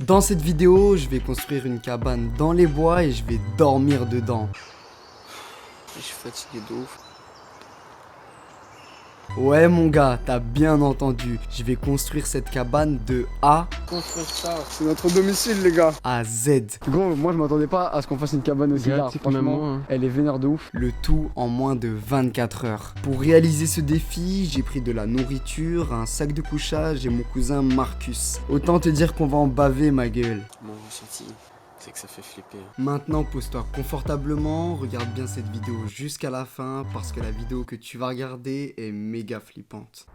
Dans cette vidéo, je vais construire une cabane dans les bois et je vais dormir dedans. Je suis fatigué de ouf. Ouais mon gars, t'as bien entendu. Je vais construire cette cabane de A Construire ça, c'est notre domicile les gars. à Z. Gros, moi je m'attendais pas à ce qu'on fasse une cabane aussi Gars, large. c'est quand même Franchement, moi, hein. elle est vénère de ouf. Le tout en moins de 24 heures. Pour réaliser ce défi, j'ai pris de la nourriture, un sac de couchage et mon cousin Marcus. Autant te dire qu'on va en baver ma gueule. Mon ressenti, c'est que ça fait flipper. Maintenant, pose-toi confortablement, regarde bien cette vidéo jusqu'à la fin parce que la vidéo que tu vas regarder est méga flippante.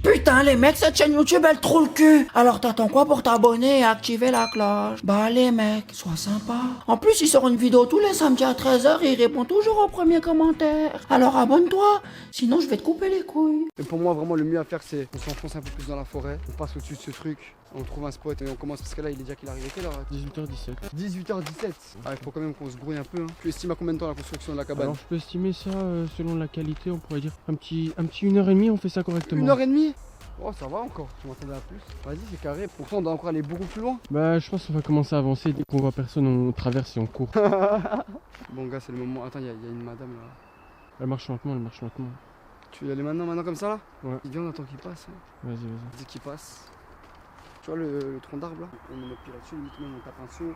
Putain les mecs, cette chaîne YouTube elle trouve le cul. Alors t'attends quoi pour t'abonner et activer la cloche? Bah les mecs, sois sympa. En plus il sort une vidéo tous les samedis à 13h et il répond toujours au premier commentaire. Alors abonne-toi, sinon je vais te couper les couilles. Et pour moi vraiment le mieux à faire c'est on s'enfonce un peu plus dans la forêt, on passe au-dessus de ce truc, on trouve un spot et on commence parce que là il est déjà qu'il arrive quelle heure? 18h17. 18h17. Ah, il faut quand même qu'on se grouille un peu. Hein. Tu estimes à combien de temps la construction de la cabane? Alors je peux estimer ça selon la qualité, on pourrait dire un petit 1h30, on fait ça correctement. 1h30? Oh ça va encore, je m'attendais à plus. Vas-y c'est carré, pourtant on doit encore aller beaucoup plus loin. Bah je pense qu'on va commencer à avancer, dès qu'on voit personne on traverse et on court. Bon gars c'est le moment, attends il y a une madame là. Elle marche lentement, elle marche lentement. Tu veux y aller maintenant comme ça là? Ouais. Viens on attend qu'il passe. Hein. Vas-y, vas-y. Dès qu'il passe. Tu vois le tronc d'arbre là? On met notre pied là-dessus, limite même on tape un saut.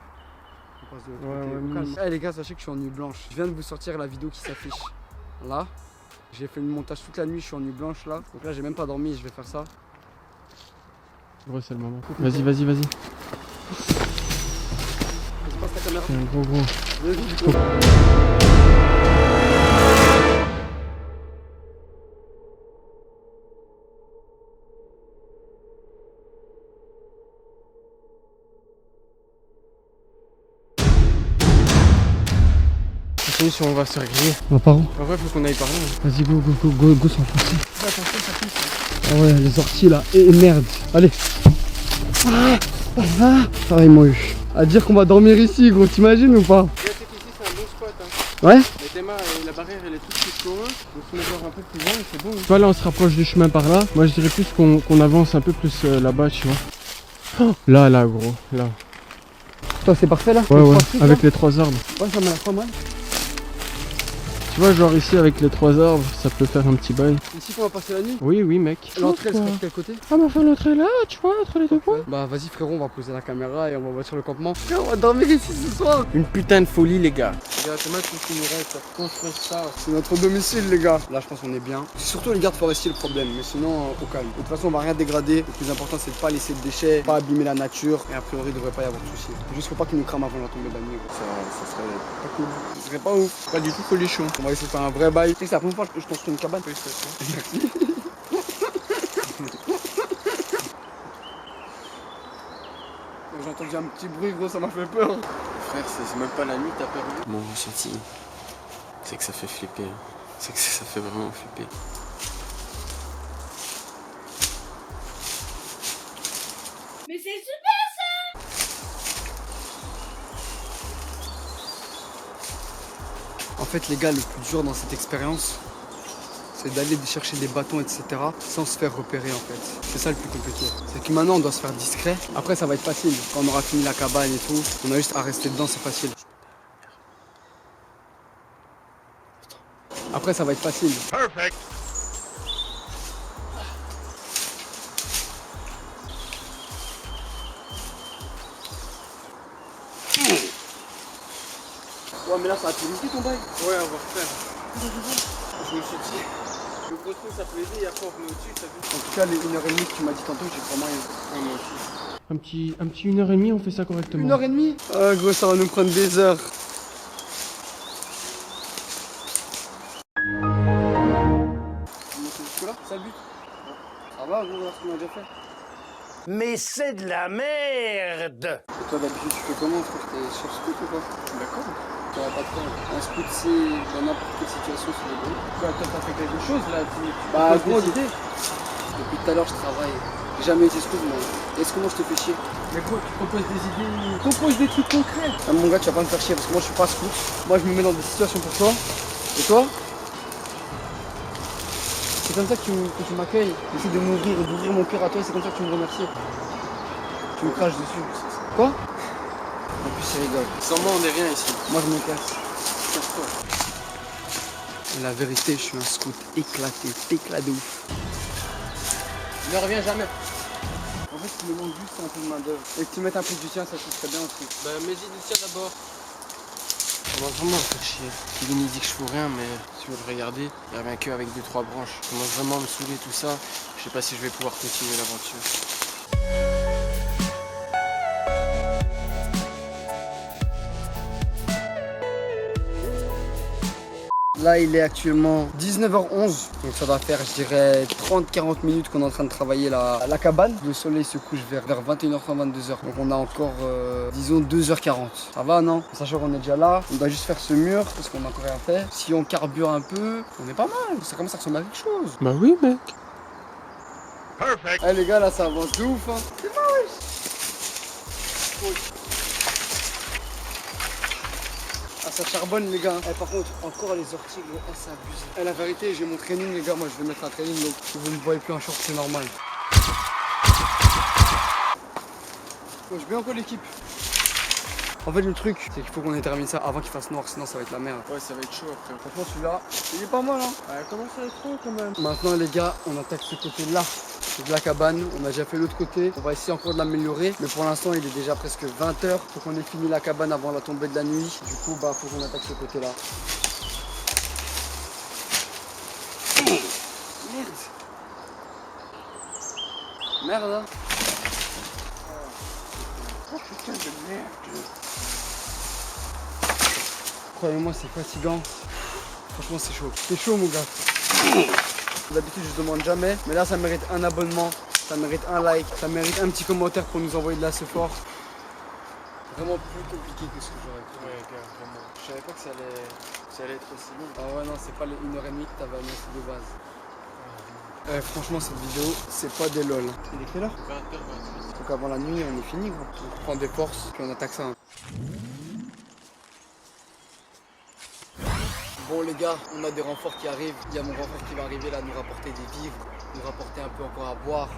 On passe de l'autre côté. ouais, Au calme. Eh les gars sachez que je suis en nuit blanche. Je viens de vous sortir la vidéo qui s'affiche. Là. J'ai fait le montage toute la nuit, je suis en nuit blanche là. Donc là j'ai même pas dormi, je vais faire ça. Gros c'est le moment. Vas-y, vas-y, vas-y. Je passe ta caméra. C'est un gros. Vas-y du coup. Si on va se régler. On va par où? En vrai faut qu'on aille par là. Vas-y go s'enfoncer. Attention ça pousse. Ah ouais les orties là. Et merde. Allez. Ah ils m'ont eu. À dire qu'on va dormir ici gros, t'imagines ou pas? C'est qu'ici c'est un bon spot hein. Ouais. Mais Théma, la barrière elle est toute petite loin, on se met genre un peu plus loin et c'est bon. Tu vois là on se rapproche du chemin par là, moi je dirais plus qu'on avance un peu plus là-bas tu vois. Oh, là gros, là. Toi c'est parfait là? Ouais Les ouais, trois trucs, avec là les trois arbres. Ouais ça m'a l'air pas mal. Tu vois genre ici avec les trois arbres, ça peut faire un petit bail. Ici qu'on va passer la nuit? Oui mec. L'entrée elle sera de quel côté? Ah mais enfin l'entrée là, tu vois, entre les deux points. Bah vas-y frérot, on va poser la caméra et on va voir sur le campement. Frérot, on va dormir ici ce soir. Une putain de folie les gars. Directement tout ce qui nous reste, construire ça. C'est notre domicile les gars. Là je pense qu'on est bien. C'est surtout les gardes forestiers le problème, mais sinon au calme. De toute façon on va rien dégrader. Le plus important c'est de pas laisser de déchets, pas abîmer la nature. Et a priori il devrait pas y avoir de soucis. Juste faut pas qu'ils nous crament avant la tombée de la nuit. Ça serait pas cool. Ce serait pas ouf. Pas du tout folichon. On va essayer de faire un vrai bail. Tu sais c'est la première fois que je construis une cabane. Merci. J'ai entendu un petit bruit gros, ça m'a fait peur. Frère, c'est même pas la nuit, t'as peur. Mon ressenti, c'est que ça fait flipper. C'est que ça fait vraiment flipper. Mais c'est super! En fait les gars, le plus dur dans cette expérience, c'est d'aller chercher des bâtons, etc. sans se faire repérer en fait. C'est ça le plus compliqué. C'est que maintenant on doit se faire discret. Après ça va être facile. Quand on aura fini la cabane et tout, on a juste à rester dedans, c'est facile. Après ça va être facile. Perfect. Ouais mais là ça a plus vite ton bail. Ouais, on va refaire. Je me suis dit, le gros truc ça peut aider et après on remet au-dessus, ça fait. En tout cas les 1h30 que tu m'as dit tantôt, j'ai vraiment rien. Ouais, moi aussi. Un petit 1h30, on fait ça correctement. 1h30? Ah gros ça va nous prendre des heures. Ça le but? Ça va gros, là ce qu'on a déjà fait? Mais c'est de la merde. Et toi d'habitude tu fais comment? T'es sur scout ou quoi? D'accord. T'auras pas de temps. Un scout c'est dans n'importe quelle situation sur les gros. Toi t'as fait quelque chose là, Bah gros idée. Depuis tout à l'heure je travaille. J'ai jamais été scout moi. Est-ce que moi je te fais chier? Mais gros, tu proposes des idées, propose des trucs concrets. Ah, mon gars tu vas pas me faire chier parce que moi je suis pas scout. Moi je me mets dans des situations pour toi. Et toi? C'est comme ça que tu m'accueilles. J'essaie de m'ouvrir et d'ouvrir mon cœur à toi et c'est comme ça que tu me remercies. Tu me craches dessus. Quoi? En plus, il rigole. Sans moi, on est rien ici. Moi, je me casse. Casse-toi. La vérité, je suis un scout éclaté, de ouf. Ne reviens jamais. En fait, il me manque juste un peu de main d'œuvre. Et que tu mettes un peu du tien, ça serait bien aussi. Bah, mets-y du tien d'abord. On va vraiment me faire chier. Kevin il dit que je fous rien, mais si vous le regardez, il revient que avec 2-3 branches. Ça commence vraiment à me saouler tout ça. Je sais pas si je vais pouvoir continuer l'aventure. Là, il est actuellement 19h11, donc ça va faire, je dirais, 30-40 minutes qu'on est en train de travailler la cabane. Le soleil se couche vers 21h30, 22h, donc on a encore, disons, 2h40. Ça va, non? Sachant qu'on est déjà là, on doit juste faire ce mur, parce qu'on n'a encore rien fait. Si on carbure un peu, on est pas mal, ça commence à ressembler à quelque chose. Bah oui, mec. Eh les gars, là, ça avance de ouf, hein. C'est pas wesh. Ah, ça charbonne les gars. Eh, par contre, encore les orties, gros, oh, c'est abusé. Eh, la vérité, j'ai mon training les gars, moi je vais mettre un training, donc si vous ne me voyez plus en short, c'est normal. Bon, je bien encore l'équipe. En fait, le truc, c'est qu'il faut qu'on ait terminé ça avant qu'il fasse noir, sinon ça va être la merde. Ouais, ça va être chaud après. Franchement, celui-là, il est pas mal, hein. Ouais, comment ça va être chaud quand même? Maintenant, les gars, on attaque ce côté-là de la cabane. On a déjà fait l'autre côté. On va essayer encore de l'améliorer. Mais pour l'instant, il est déjà presque 20h. Faut qu'on ait fini la cabane avant la tombée de la nuit. Du coup, bah, faut qu'on attaque ce côté-là. Merde. Merde, hein. Oh putain de merde. Croyez-moi, c'est fatigant. Franchement, c'est chaud. C'est chaud, mon gars. D'habitude, je demande jamais. Mais là, ça mérite un abonnement. Ça mérite un like. Ça mérite un petit commentaire pour nous envoyer de la support. Vraiment plus compliqué que ce que j'aurais cru. Ouais, gars, vraiment. Je savais pas que ça allait être aussi long. Ah ouais, non, c'est pas les 1h30 que t'avais annoncé de base. Franchement, cette vidéo, c'est pas des lol. Il est quelle heure? 20h28. Donc avant la nuit, on est fini, gros. On prend des forces, puis on attaque ça. Hein. Bon les gars, on a des renforts qui arrivent. Il y a mon renfort qui va arriver là, nous rapporter des vivres, nous rapporter un peu encore à boire,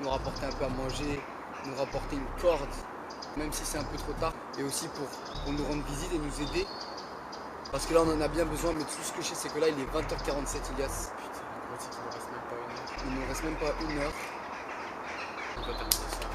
nous rapporter un peu à manger, nous rapporter une corde, même si c'est un peu trop tard. Et aussi pour nous rendre visite et nous aider. Parce que là on en a bien besoin, mais tout ce que je sais c'est que là il est 20h47 Ilias. Il ne reste même pas une heure. On va terminer ça.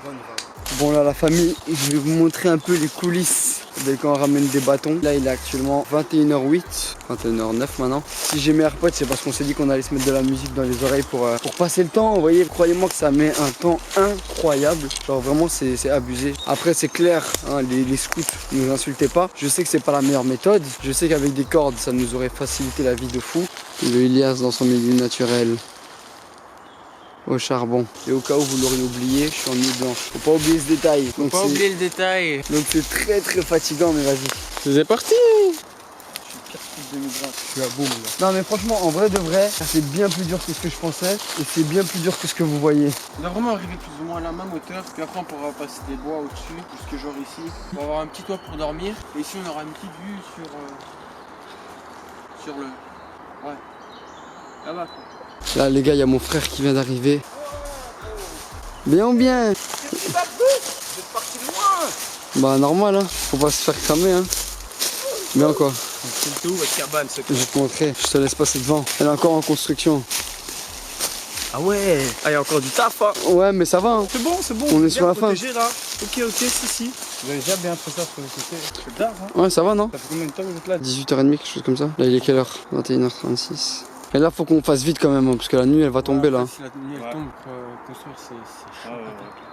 On y va. Bon là la famille, je vais vous montrer un peu les coulisses de quand on ramène des bâtons. Là il est actuellement 21h08, 21h09 maintenant. Si j'ai mes AirPods c'est parce qu'on s'est dit qu'on allait se mettre de la musique dans les oreilles pour passer le temps. Vous voyez, croyez-moi que ça met un temps incroyable. Genre vraiment c'est abusé. Après c'est clair, hein, les scouts, ne nous insultez pas. Je sais que c'est pas la meilleure méthode. Je sais qu'avec des cordes ça nous aurait facilité la vie de fou. Le Ilias dans son milieu naturel. Au charbon. Et au cas où vous l'auriez oublié, je suis en nuit blanche. Faut pas oublier ce détail. Faut pas oublier le détail. Donc c'est très fatigant, mais vas-y. C'est parti. Je suis Kerstouche 2020. Je suis à boum là. Non mais franchement, en vrai de vrai, c'est bien plus dur que ce que je pensais. Et c'est bien plus dur que ce que vous voyez. On doit vraiment arriver plus ou moins à la même hauteur. Puis après on pourra passer des bois au-dessus. Jusque genre ici. On va avoir un petit toit pour dormir. Et ici on aura une petite vue sur le... Ouais. Là-bas quoi. Là les gars, il y a mon frère qui vient d'arriver. Bien ou bien? Vous êtes parti loin. Bah normal hein, faut pas se faire cramer hein. Bien quoi? C'est où votre cabane ce Je vais te montrer, je te laisse passer devant. Elle est encore en construction. Ah ouais. Ah il y a encore du taf hein. Ouais mais ça va hein. C'est bon, c'est bon. On est sur la fin. Là. Ok, si. Vous avez déjà bien fait ça sur le côté. C'est tard hein. Ouais ça va non? Ça fait combien de temps que vous êtes là? 18h30, quelque chose comme ça. Là il est quelle heure? 21h36. Et là faut qu'on fasse vite quand même hein, parce que la nuit elle va tomber là. Si la nuit elle tombe, construire c'est chaud.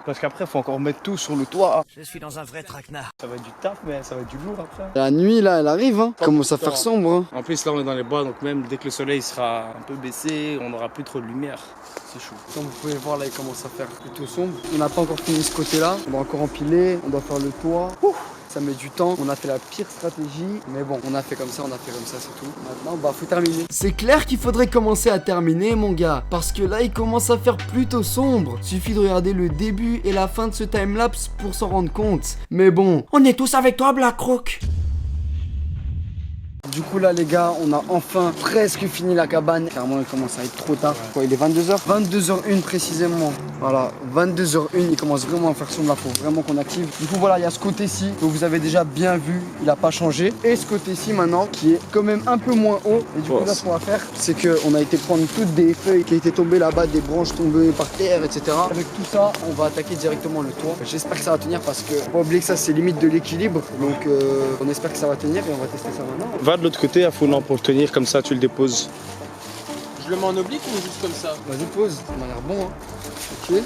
Parce qu'après, faut encore mettre tout sur le toit. Je suis dans un vrai traquenard. Ça va être du taf, mais ça va être du lourd après. La nuit là elle arrive hein. Commence à faire sombre hein. En plus, là, on est dans les bois, donc même dès que le soleil sera un peu baissé, on n'aura plus trop de lumière. C'est chaud. Comme vous pouvez voir là il commence à faire plutôt sombre. On n'a pas encore fini ce côté là. On doit encore empiler, on doit faire le toit. Ouh, ça met du temps. On a fait la pire stratégie. Mais bon, on a fait comme ça, c'est tout. Maintenant bah faut terminer. C'est clair qu'il faudrait commencer à terminer mon gars, parce que là il commence à faire plutôt sombre. Suffit de regarder le début et la fin de ce timelapse pour s'en rendre compte. Mais bon, On est tous avec toi, Black Croc. Du coup là les gars, on a enfin presque fini la cabane. Clairement il commence à être trop tard. Quoi, il est 22h 22h01 précisément. Voilà, 22h01, il commence vraiment à faire sombre là, faut vraiment qu'on active. Du coup voilà, il y a ce côté-ci que vous avez déjà bien vu, il n'a pas changé. Et ce côté-ci maintenant qui est quand même un peu moins haut. Et du coup là ce qu'on va faire, c'est qu'on a été prendre toutes des feuilles qui étaient tombées là-bas, des branches tombées par terre, etc. Avec tout ça, on va attaquer directement le toit. J'espère que ça va tenir parce que faut pas oublier que ça c'est limite de l'équilibre. Donc on espère que ça va tenir et on va tester ça maintenant. Va de l'autre côté à Foulan pour tenir, comme ça tu le déposes. Je le mets en oblique ou juste comme ça? Vas-y pose, ça m'a l'air bon hein. Ok.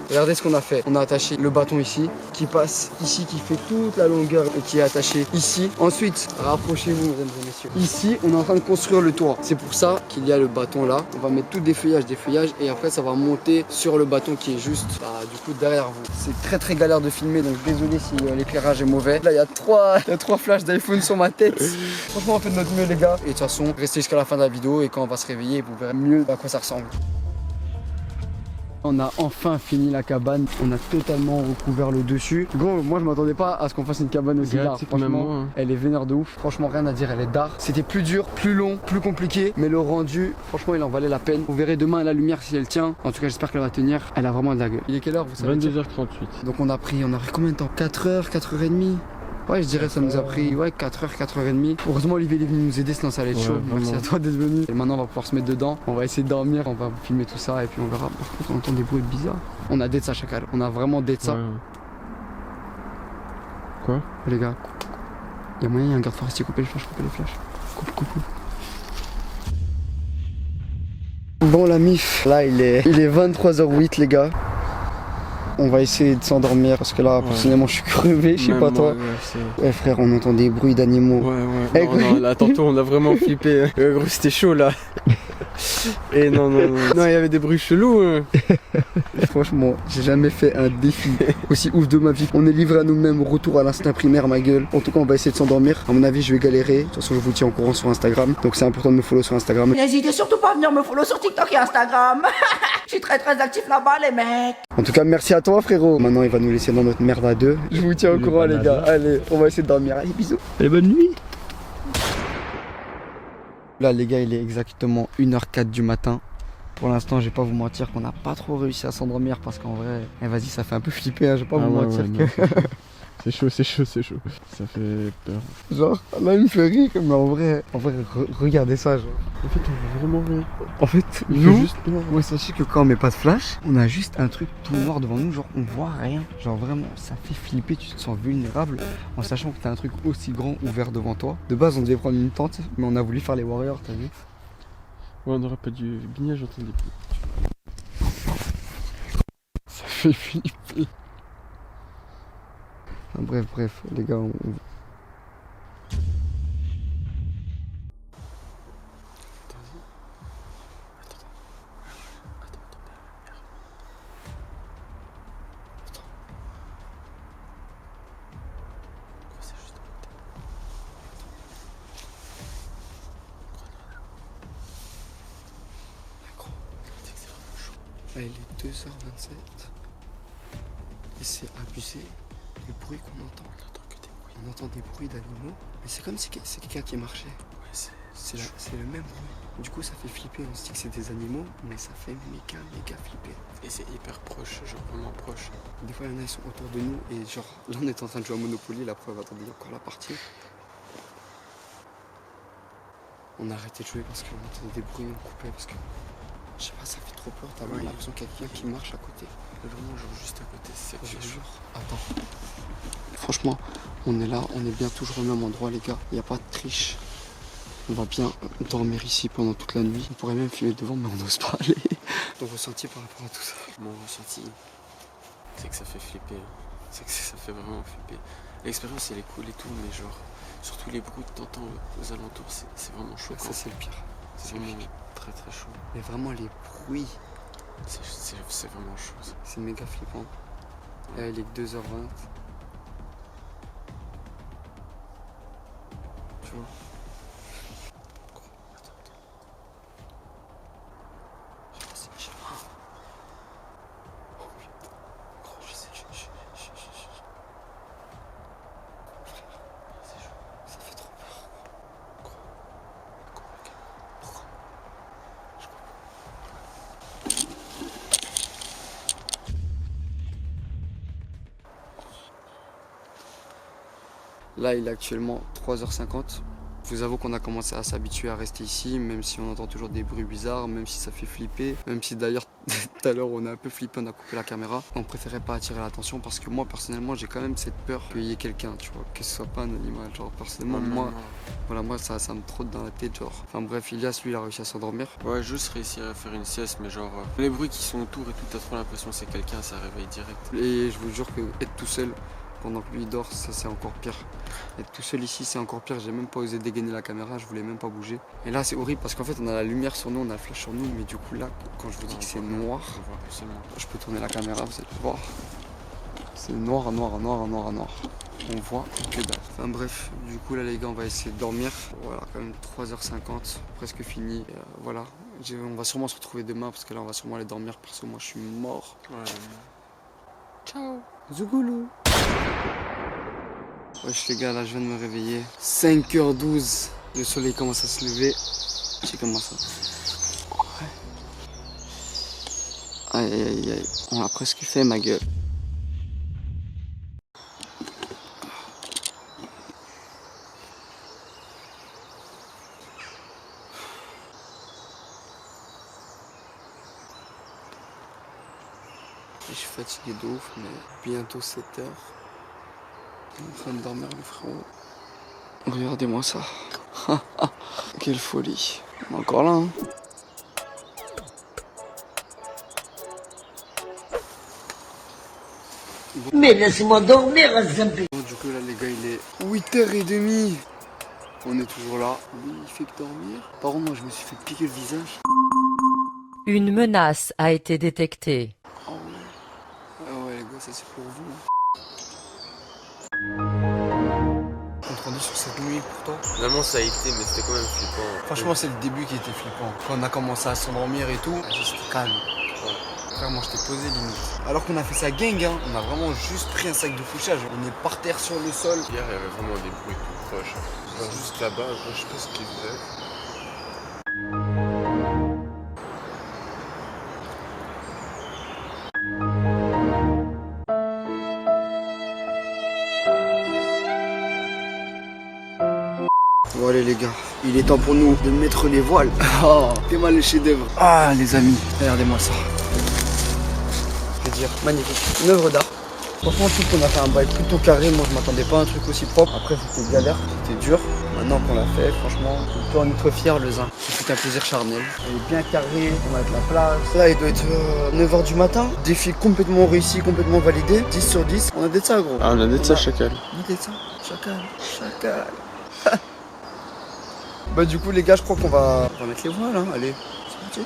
Regardez ce qu'on a fait. On a attaché le bâton ici, qui passe ici, qui fait toute la longueur et qui est attaché ici. Ensuite, rapprochez-vous, mesdames et messieurs. Ici, on est en train de construire le toit. C'est pour ça qu'il y a le bâton là. On va mettre tout des feuillages, et après ça va monter sur le bâton qui est juste du coup derrière vous. C'est très galère de filmer, donc désolé si l'éclairage est mauvais. Là, il y a trois flashs d'iPhone sur ma tête. Franchement, on fait de notre mieux les gars. Et de toute façon, restez jusqu'à la fin de la vidéo et quand on va se réveiller, vous verrez mieux à quoi ça ressemble. On a enfin fini la cabane, on a totalement recouvert le dessus. Gros, moi je m'attendais pas à ce qu'on fasse une cabane aussi large. Franchement, elle est vénère de ouf. Franchement, rien à dire, elle est d'art. C'était plus dur, plus long, plus compliqué, mais le rendu, franchement, il en valait la peine. Vous verrez demain à la lumière si elle tient. En tout cas, j'espère qu'elle va tenir. Elle a vraiment de la gueule. Il est quelle heure, vous savez? 22h38. Donc on a pris combien de temps? 4h, 4h30? Ouais, je dirais que ça nous a pris 4h, 4h30. Heureusement, Olivier est venu nous aider, sinon ça allait être chaud. Merci à toi d'être venu. Et maintenant, on va pouvoir se mettre dedans. On va essayer de dormir, on va filmer tout ça et puis on verra. Par contre, on entend des bruits bizarres. On a d'être ça, chacal. On a vraiment d'être ça. Ouais. Quoi? Les gars, il y a moyen, il y a un garde forestier, coupez les flashs, coupe. Bon, la mif, là, il est 23h08, les gars. On va essayer de s'endormir parce que là, personnellement, je suis crevé, je sais pas toi. Ouais, frère, on entend des bruits d'animaux. Ouais. Non, là, tantôt, on a vraiment flippé. Gros, c'était chaud là. Et non, il y avait des bruits chelous. Franchement, j'ai jamais fait un défi aussi ouf de ma vie. On est livré à nous-mêmes, retour à l'instinct primaire, ma gueule. En tout cas, on va essayer de s'endormir. À mon avis, je vais galérer. De toute façon, je vous tiens au courant sur Instagram. Donc, c'est important de me follow sur Instagram. N'hésitez surtout pas à venir me follow sur TikTok et Instagram. Je suis très actif là-bas, les mecs. En tout cas, merci à toi, frérot. Maintenant, il va nous laisser dans notre merde à deux. Je vous tiens au courant, les gars. Allez, on va essayer de dormir. Allez, bisous. Allez, bonne nuit. Là, les gars, il est exactement 1h04 du matin. Pour l'instant, je vais pas vous mentir qu'on n'a pas trop réussi à s'endormir parce qu'en vrai, vas-y, ça fait un peu flipper, hein, je vais pas vous mentir que... C'est chaud. Ça fait peur. Genre, là, il me fait rire, mais en vrai, regardez ça, genre. En fait, on va vraiment rire. En fait, nous, moi, sachez que quand on met pas de flash, on a juste un truc tout noir devant nous, genre, on voit rien. Genre, vraiment, ça fait flipper, tu te sens vulnérable en sachant que t'as un truc aussi grand ouvert devant toi. De base, on devait prendre une tente, mais on a voulu faire les warriors, t'as vu? Ouais, on aurait pas dû bigner, j'entendais plus. Ça fait flipper. Enfin, bref, les gars, on... Là, il est 2h27 et c'est abusé le bruit qu'on entend. On entend des bruits d'animaux, mais c'est comme si c'est quelqu'un qui marchait. Ouais, c'est le même bruit. Du coup, ça fait flipper. On se dit que c'est des animaux, mais ça fait méga flipper. Et c'est hyper proche, genre vraiment proche. Des fois, il y en a, ils sont autour de nous et genre là, on est en train de jouer à Monopoly. La preuve, attendez, encore la partie. On a arrêté de jouer parce qu'on entendait des bruits, on coupait parce que je sais pas, ça fait trop peur. T'as vraiment l'impression qu'il y a quelqu'un qui marche à côté. Vraiment, genre juste à côté, c'est ça. Attends. Franchement, on est là, on est bien toujours au même endroit, les gars. Il n'y a pas de triche. On va bien dormir ici pendant toute la nuit. On pourrait même filmer devant, mais on n'ose pas aller. Ton ressenti par rapport à tout ça? Mon ressenti, c'est que ça fait flipper. C'est que ça fait vraiment flipper. L'expérience, elle est cool et tout, mais genre, surtout les bruits que t'entends aux alentours, c'est vraiment choquant. Ça, c'est le pire. C'est vraiment très chaud. Mais vraiment, les bruits. C'est vraiment chaud. C'est méga flippant. Là, il est 2h20. Tu vois? Là, il est actuellement 3h50. Je vous avoue qu'on a commencé à s'habituer à rester ici, même si on entend toujours des bruits bizarres, même si ça fait flipper, même si d'ailleurs tout à l'heure on a un peu flippé, on a coupé la caméra. On préférait pas attirer l'attention parce que moi personnellement j'ai quand même cette peur qu'il y ait quelqu'un, tu vois, que ce soit pas un animal. Genre personnellement moi ça me trotte dans la tête, genre. Enfin bref, Ilias lui il a réussi à s'endormir. Ouais, juste réussir à faire une sieste, mais genre les bruits qui sont autour et tout, t'as trop l'impression que c'est quelqu'un, ça réveille direct. Et je vous jure que être tout seul pendant que lui il dort, ça c'est encore pire. Être tout seul ici c'est encore pire, j'ai même pas osé dégainer la caméra, je voulais même pas bouger. Et là c'est horrible parce qu'en fait on a la lumière sur nous, on a le flash sur nous, mais du coup là quand je vous dis que c'est noir, je peux tourner la caméra, vous allez voir. C'est noir. On voit que dalle. Enfin bref, du coup là les gars on va essayer de dormir. Voilà, quand même 3h50, presque fini. Voilà, on va sûrement se retrouver demain parce que là on va sûrement aller dormir parce que moi je suis mort. Ouais. Ciao, Zougoulou. Wesh les gars, là je viens de me réveiller. 5h12, le soleil commence à se lever. C'est comment ça? Ouais. Aïe aïe aïe, on l'a presque fait ma gueule. Je suis fatigué de ouf, mais bientôt 7h. On est en train de dormir les frérots. Regardez-moi ça. Quelle folie. On est encore là, hein. Mais laissez-moi dormir, Zampi. Bon, du coup là les gars, il est 8h30. On est toujours là. Oui, il fait que dormir. Par contre, moi je me suis fait piquer le visage. Une menace a été détectée. Ah ouais. Ah ouais les gars, ça c'est pour vous. Compte rendu sur cette nuit pourtant. Finalement ça a été, mais c'était quand même flippant. Franchement c'est le début qui était flippant. Quand on a commencé à s'endormir et tout, c'était calme. Frère, moi je t'ai posé limite. Alors qu'on a fait ça gang, hein. On a vraiment juste pris un sac de couchage. On est par terre sur le sol. Hier il y avait vraiment des bruits tout proches. Genre juste là-bas, je sais pas ce qu'ils faisaient. Bon allez les gars, il est temps pour nous de mettre les voiles. Oh, t'es mal le chef-d'œuvre. Ah les amis, regardez-moi ça. Je veux dire, magnifique. Une œuvre d'art. Franchement, je trouve qu'on a fait un bail plutôt carré. Moi, je m'attendais pas à un truc aussi propre. Après, c'était galère, c'était dur. Maintenant qu'on l'a fait, franchement, on peut en être fier, le zin. C'est un plaisir charnel. Elle est bien carrée, on va être la place. Là, il doit être 9h du matin. Défi complètement réussi, complètement validé. 10 sur 10. On a d'être ça, gros. Ah, on a d'être ça, chacal. On a d'être ça, chacal. Bah, du coup, les gars, je crois qu'on va mettre les voiles, hein. Allez, c'est parti.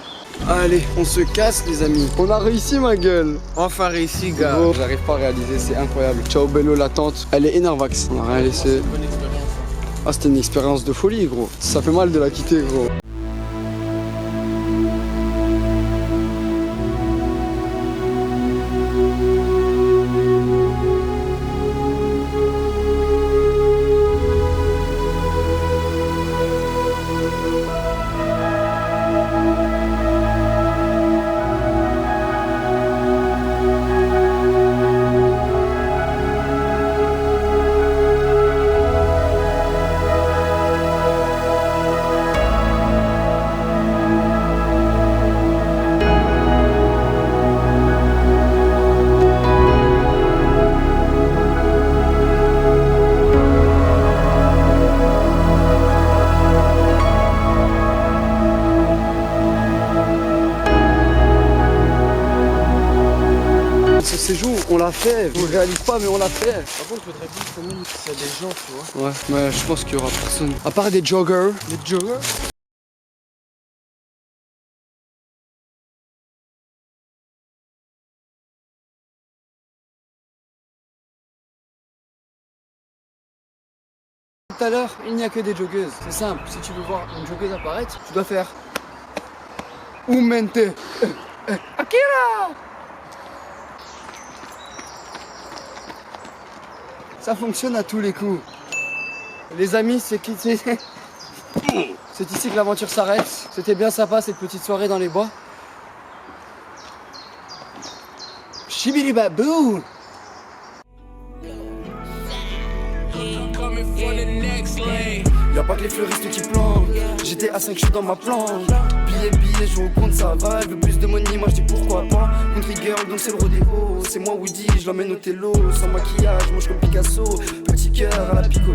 Allez, on se casse les amis. On a réussi ma gueule. Enfin réussi, gars. Gros, j'arrive pas à réaliser, c'est incroyable. Ciao Bello, la tente. Elle est énervax. On a rien laissé. Bonne expérience. Ah, c'était une expérience de folie, gros. Ça fait mal de la quitter, gros. Ce séjour, on l'a fait. Je ne réalise pas, mais on l'a fait. Par contre, faudrait plus quand même qu'il y a des gens, tu vois. Ouais, mais je pense qu'il y aura personne. À part des joggers. Des joggers. Tout à l'heure, il n'y a que des joggeuses. C'est simple, si tu veux voir une joggeuse apparaître, tu dois faire Umente. Akira. Ça fonctionne à tous les coups. Les amis, c'est ici que l'aventure s'arrête. C'était bien sympa cette petite soirée dans les bois. Shibili babou. Coming Y'a pas que les fleuristes qui plantent. J'étais à 5, je suis dans ma planche. Billet, je au compte, ça va. Elle veut plus de money, moi je dis pourquoi pas. Country girl, donc c'est le rodéo. C'est moi Woody, je l'emmène au télo. Sans maquillage, mange comme Picasso. Petit cœur à la piccolo.